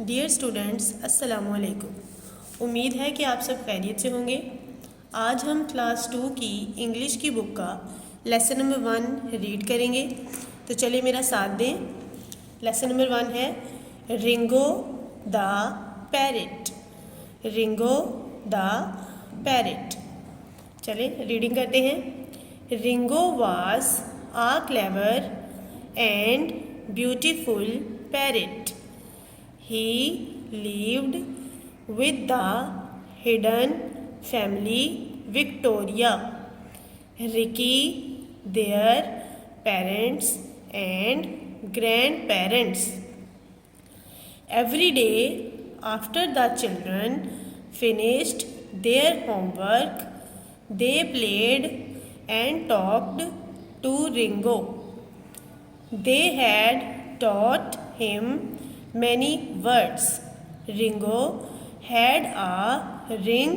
Dear students, अस्सलाम वालेकुम। उम्मीद है कि आप सब खैरियत से होंगे। आज हम क्लास 2 की इंग्लिश की बुक का लेसन नंबर 1 रीड करेंगे। तो चलिए मेरा साथ दें। लेसन नंबर 1 है Ringo the parrot. Ringo the parrot. चलिए रीडिंग करते हैं। Ringo was a clever and beautiful parrot. He lived with the hidden family Victoria. Ricky, their parents and grandparents. Every day after the children finished their homework, they played and talked to Ringo. They had taught him many words. Ringo had a ring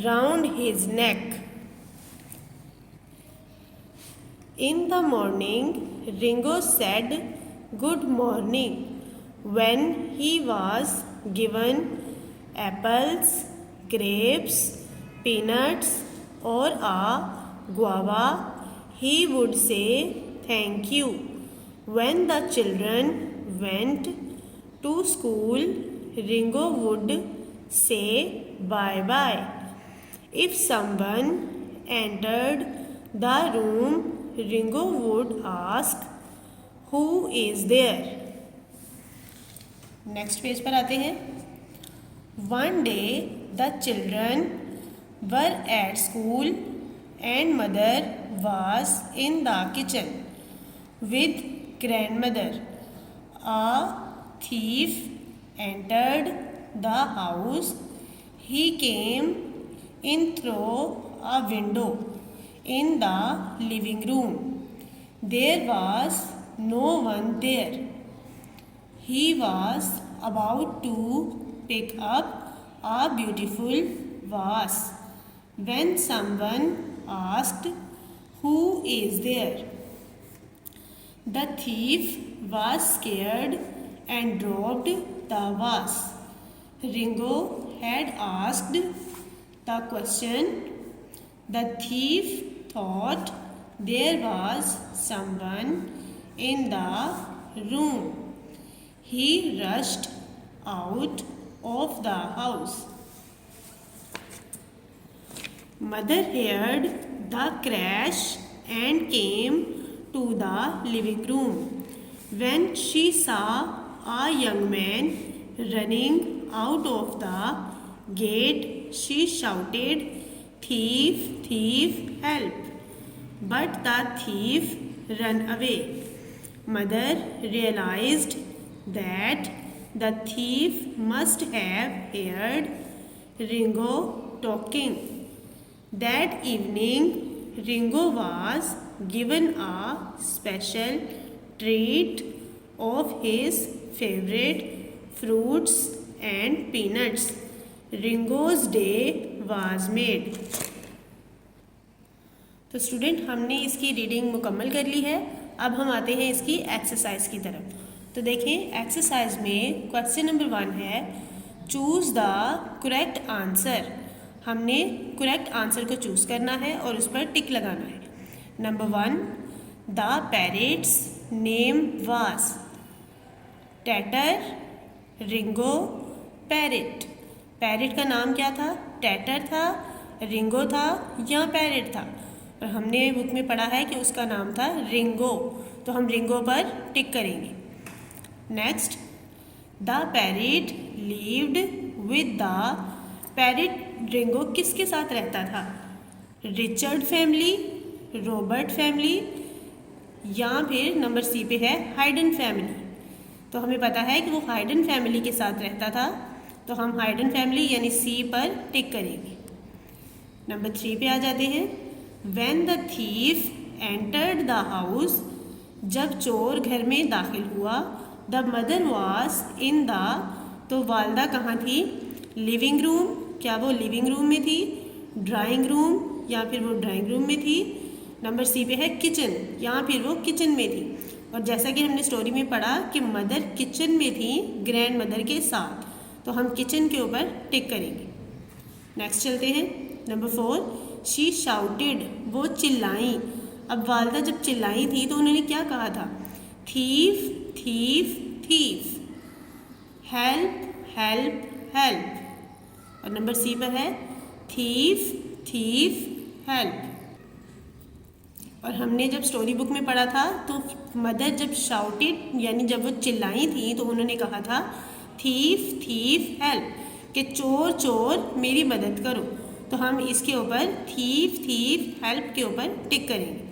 round his neck. In the morning, Ringo said good morning when he was given apples, grapes, peanuts, or a guava. He would say thank you. When the children went to school, Ringo would say bye-bye. If someone entered the room, Ringo would ask, who is there? Next page पर आते हैं। One day, the children were at school and mother was in the kitchen with grandmother. A thief entered the house. He came in through a window in the living room. There was no one there. He was about to pick up a beautiful vase when someone asked, who is there? The thief was scared and dropped the vase. Ringo had asked the question. The thief thought there was someone in the room. He rushed out of the house. Mother heard the crash and came to the living room. When she saw a young man running out of the gate, she shouted, thief, thief, help! But the thief ran away. Mother realized that the thief must have heard Ringo talking. That evening, Ringo was given a special treat of his favorite fruits and peanuts. Ringo's day was made. तो student, हमने इसकी reading मुकम्मल कर ली है। अब हम आते हैं इसकी एक्सरसाइज की तरफ। तो देखें, एक्सरसाइज में क्वेश्चन नंबर 1 है चूज़ द करेक्ट आंसर। हमने करेक्ट आंसर को चूज़ करना है और उस पर टिक लगाना है। Number 1, the parrot's name was Tatter, Ringo, parrot. Parrot का नाम क्या था? टैटर था, रिंगो था या पैरेट था? और हमने बुक में पढ़ा है कि उसका नाम था रिंगो, तो हम रिंगो पर टिक करेंगे। Next, the parrot lived with the parrot. Ringo किसके साथ रहता था? रिचर्ड फैमिली, रॉबर्ट फैमिली या फिर नंबर सी पे है हाइडन फैमिली। तो हमें पता है कि वो हाइडन फैमिली के साथ रहता था, तो हम हाइडन फैमिली यानी सी पर टिक करेंगे। नंबर 3 पे आ जाते हैं। When the thief entered the house, जब चोर घर में दाखिल हुआ। The mother was in the, तो वालदा कहाँ थी? Living room. क्या वो लिविंग रूम में थी? ड्राइंग रूम या फिर वो ड्राइंग रूम में थी? नंबर सी पे है किचन, या फिर वो किचन में थी। और जैसा कि हमने स्टोरी में पढ़ा कि मदर किचन में थी ग्रैंड मदर के साथ, तो हम किचन के ऊपर टिक करेंगे। नेक्स्ट चलते हैं। नंबर 4, शी शाउटेड, वो चिल्लाई। अब वालदा जब चिल्लाई थी तो उन्होंने क्या कहा था? Thief thief thief, help help help. और नंबर सी पर है थीफ थीफ हेल्प। और हमने जब स्टोरी बुक में पढ़ा था तो मदर जब शाउटेड यानी जब वो चिल्लाई थी तो उन्होंने कहा था थीफ थीफ हेल्प, कि चोर चोर मेरी मदद करो। तो हम इसके ऊपर थीफ थीफ हेल्प के ऊपर टिक करेंगे।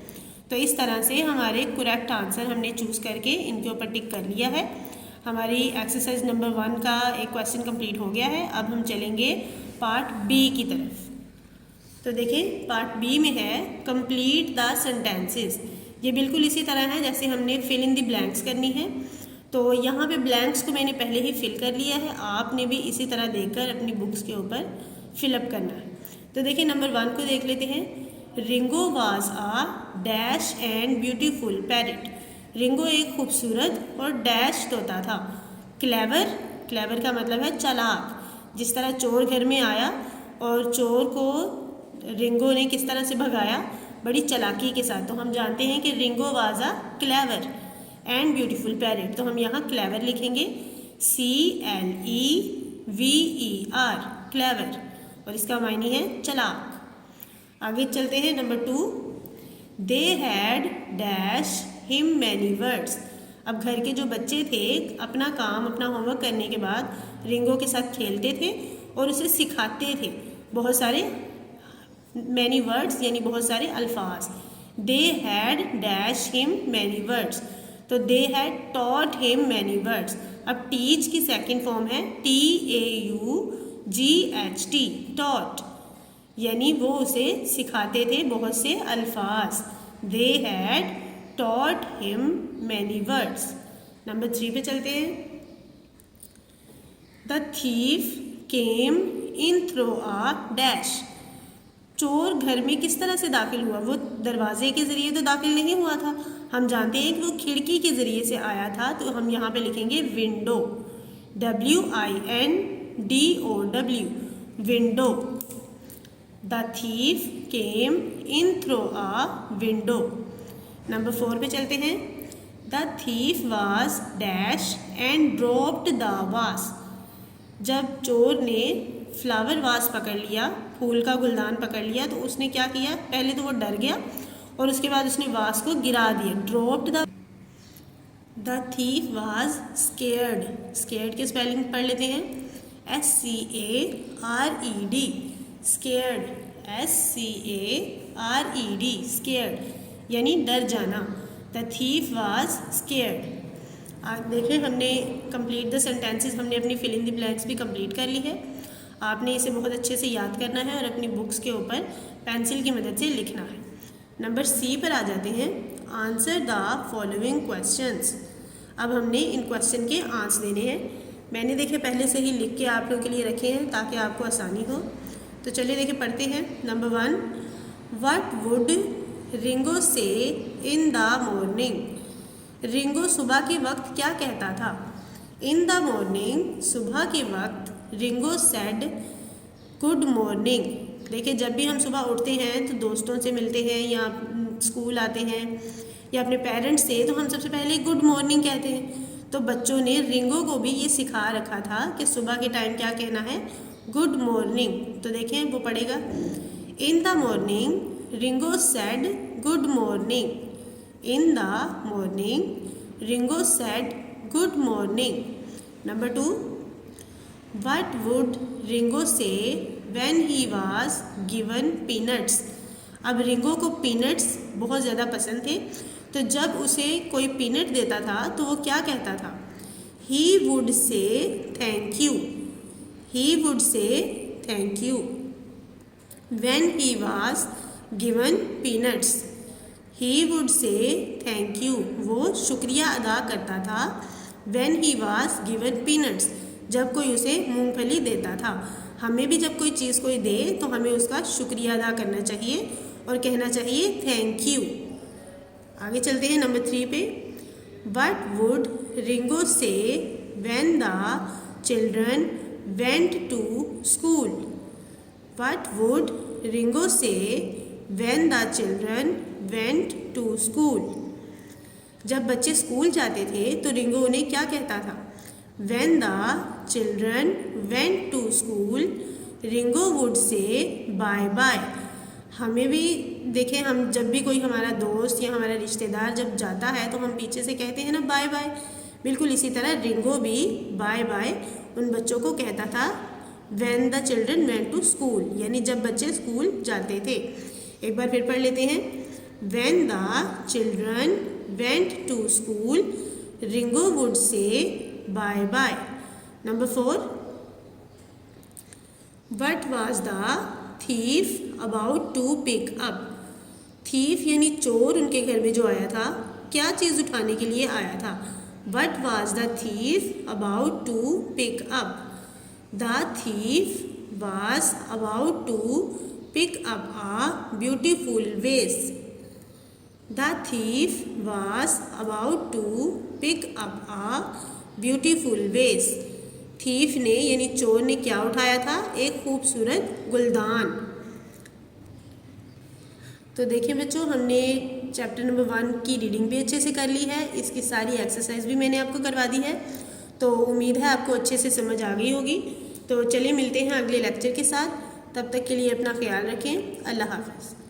तो इस तरह से हमारे करेक्ट आंसर हमने चूज़ करके इनके ऊपर टिक कर लिया है। हमारी एक्सरसाइज नंबर 1 का एक क्वेश्चन कंप्लीट हो गया है। अब हम चलेंगे पार्ट बी की तरफ। तो देखें पार्ट बी में है कंप्लीट द सेंटेंसेस। ये बिल्कुल इसी तरह है जैसे हमने फिल इन द ब्लैंक्स करनी है। तो यहाँ पे ब्लैंक्स को मैंने पहले ही फिल कर लिया है, आपने भी इसी तरह देखकर अपनी बुक्स के ऊपर फिलअप करना है। तो देखिए नंबर 1 को देख लेते हैं। Ringo was a dash and beautiful parrot. Ringo एक खूबसूरत और डैश तोता था। क्लेवर, क्लेवर का मतलब है चालाक। जिस तरह चोर घर में आया और चोर को रिंगो ने किस तरह से भगाया, बड़ी चालाकी के साथ। तो हम जानते हैं कि Ringo was a clever and beautiful parrot. तो हम यहाँ क्लेवर लिखेंगे, CLEVER, क्लेवर, और इसका मायने है चालाक। आगे चलते हैं। Number 2, they had dash him many words. अब घर के जो बच्चे थे अपना काम अपना होमवर्क करने के बाद रिंगो के साथ खेलते थे और उसे सिखाते थे बहुत सारे मैनी वर्ड्स यानी बहुत सारे अल्फाज। They had dash him many words, तो they had taught him many words. अब टीच की सेकंड फॉर्म है TAUGHT, टॉट, यानी वो उसे सिखाते थे बहुत से अल्फाज। They had taught him many words. Number 3 पे चलते हैं। The thief came in through a dash. चोर घर में किस तरह से दाखिल हुआ? वो दरवाजे के ज़रिए तो दाखिल नहीं हुआ था, हम जानते हैं कि वो खिड़की के ज़रिए से आया था। तो हम यहाँ पे लिखेंगे window, WINDOW, window. The thief came in through a window. Number 4 पे चलते हैं। The thief was dash and dropped the vase. जब चोर ने फ्लावर वास पकड़ लिया, फूल का गुलदान पकड़ लिया, तो उसने क्या किया? पहले तो वो डर गया और उसके बाद उसने वास को गिरा दिया। Dropped the thief was scared. Scared के स्पेलिंग पढ़ लेते हैं, SCARED, स्केयर्ड, SCARED, स्केयर्ड, यानी डर जाना। The thief was scared. आज देखें हमने कंप्लीट द सेंटेंसेस, हमने अपनी फिल इन द ब्लैंक्स भी कंप्लीट कर ली है। आपने इसे बहुत अच्छे से याद करना है और अपनी बुक्स के ऊपर पेंसिल की मदद से लिखना है। नंबर सी पर आ जाते हैं। Answer the following questions. अब हमने इन क्वेश्चन के आंसर देने हैं। मैंने देखे पहले से ही लिख के आप लोगों के लिए रखे हैं ताकि आपको आसानी हो। तो चलिए देखे पढ़ते हैं। नंबर 1, व्हाट वुड रिंगो से इन द मॉर्निंग। रिंगो सुबह के वक्त क्या कहता था? इन द मॉर्निंग, सुबह के वक्त, रिंगो सेड गुड मॉर्निंग। देखिए जब भी हम सुबह उठते हैं तो दोस्तों से मिलते हैं या स्कूल आते हैं या अपने पेरेंट्स से, तो हम सबसे पहले गुड मॉर्निंग कहते हैं। तो बच्चों ने रिंगो को भी ये सिखा रखा था कि सुबह के टाइम क्या कहना है? Good morning. तो देखें वो पढ़ेगा, in the morning Ringo said good morning. In the morning Ringo said good morning. Number 2, what would Ringo say when he was given peanuts. अब रिंगो को पीनट्स बहुत ज़्यादा पसंद थे, तो जब उसे कोई पीनट देता था तो वो क्या कहता था? He would say thank you. He would say thank you when he was given peanuts. He would say thank you, वो शुक्रिया अदा करता था। When he was given peanuts, जब कोई उसे मूंगफली देता था। हमें भी जब कोई चीज़ कोई दे तो हमें उसका शुक्रिया अदा करना चाहिए और कहना चाहिए थैंक यू। आगे चलते हैं नंबर 3 पे। What would Ringo say when the children went to school? What would Ringo say when the children went to school? जब बच्चे स्कूल जाते थे तो रिंगो उन्हें क्या कहता था? When the children went to school, Ringo would say bye bye. हमें भी देखें, हम जब भी कोई हमारा दोस्त या हमारा रिश्तेदार जब जाता है तो हम पीछे से कहते हैं ना बाय बाय। बिल्कुल इसी तरह रिंगो भी बाय बाय उन बच्चों को कहता था when the children went to school, यानी जब बच्चे स्कूल जाते थे। एक बार फिर पढ़ लेते हैं। When the children went to school, Ringo would say bye bye. Number 4, what was the thief about to pick up? Thief यानी चोर उनके घर में जो आया था, क्या चीज़ उठाने के लिए आया था? What was the thief about to pick up? The thief was about to pick up a beautiful vase. The thief was about to pick up a beautiful vase. Thief ने यानी चोर ने क्या उठाया था? एक खूबसूरत गुलदान। तो देखिए बच्चों, हमने चैप्टर नंबर 1 की रीडिंग भी अच्छे से कर ली है। इसकी सारी एक्सरसाइज भी मैंने आपको करवा दी है, तो उम्मीद है आपको अच्छे से समझ आ गई होगी। तो चलिए मिलते हैं अगले लेक्चर के साथ। तब तक के लिए अपना ख्याल रखें। अल्लाह हाफ़िज़।